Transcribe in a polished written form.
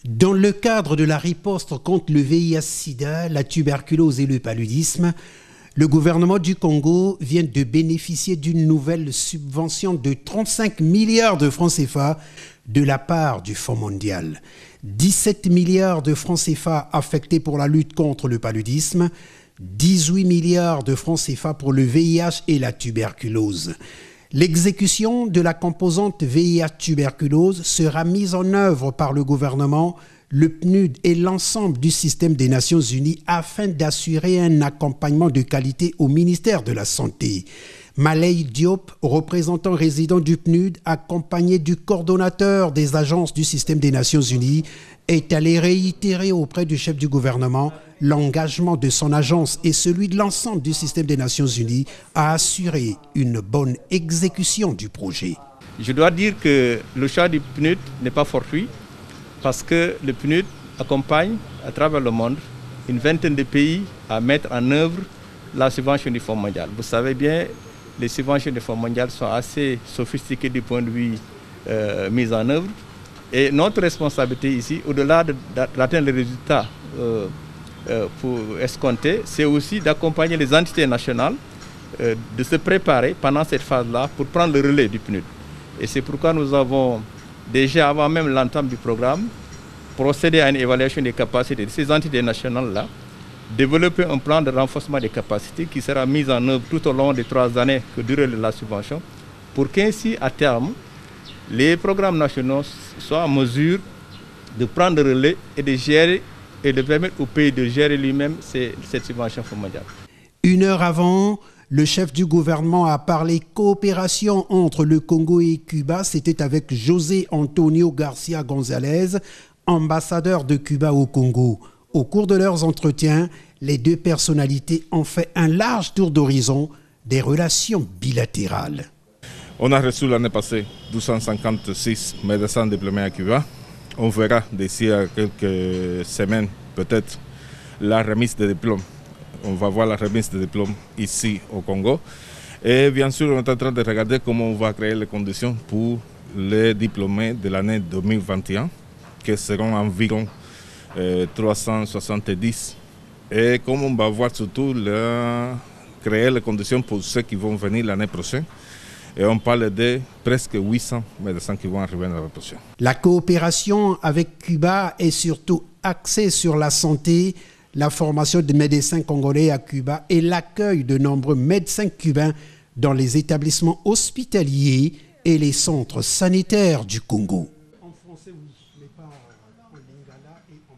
Dans le cadre de la riposte contre le VIH-Sida, la tuberculose et le paludisme, le gouvernement du Congo vient de bénéficier d'une nouvelle subvention de 35 milliards de francs CFA de la part du Fonds mondial. 17 milliards de francs CFA affectés pour la lutte contre le paludisme, 18 milliards de francs CFA pour le VIH et la tuberculose. L'exécution de la composante VIH-tuberculose sera mise en œuvre par le gouvernement, le PNUD et l'ensemble du système des Nations Unies afin d'assurer un accompagnement de qualité au ministère de la Santé. Malay Diop, représentant résident du PNUD, accompagné du coordonnateur des agences du système des Nations Unies, est allé réitérer auprès du chef du gouvernement l'engagement de son agence et celui de l'ensemble du système des Nations Unies à assurer une bonne exécution du projet. Je dois dire que le choix du PNUD n'est pas fortuit parce que le PNUD accompagne à travers le monde une vingtaine de pays à mettre en œuvre la subvention du Fonds mondial. Vous savez bien, les subventions du Fonds mondial sont assez sophistiquées du point de vue mise en œuvre. Et notre responsabilité ici, au-delà d'atteindre les résultats pour escompter, c'est aussi d'accompagner les entités nationales, de se préparer pendant cette phase-là pour prendre le relais du PNUD. Et c'est pourquoi nous avons déjà, avant même l'entame du programme, procédé à une évaluation des capacités de ces entités nationales-là, développer un plan de renforcement des capacités qui sera mis en œuvre tout au long des 3 années que dure la subvention, pour qu'ainsi, à terme, les programmes nationaux soient en mesure de prendre le relais et de gérer et de permettre au pays de gérer lui-même cette subvention mondiale. Une heure avant, le chef du gouvernement a parlé coopération entre le Congo et Cuba. C'était avec José Antonio Garcia González, ambassadeur de Cuba au Congo. Au cours de leurs entretiens, les deux personnalités ont fait un large tour d'horizon des relations bilatérales. On a reçu l'année passée 256 médecins diplômés à Cuba. On verra d'ici à quelques semaines peut-être la remise des diplômes. On va voir la remise des diplômes ici au Congo. Et bien sûr, on est en train de regarder comment on va créer les conditions pour les diplômés de l'année 2021, qui seront environ 370. Et comment on va voir surtout créer les conditions pour ceux qui vont venir l'année prochaine. Et on parle de presque 800 médecins qui vont arriver l'année prochaine. La coopération avec Cuba est surtout axée sur la santé, la formation de médecins congolais à Cuba et l'accueil de nombreux médecins cubains dans les établissements hospitaliers et les centres sanitaires du Congo. En français, oui, mais pas en lingala et en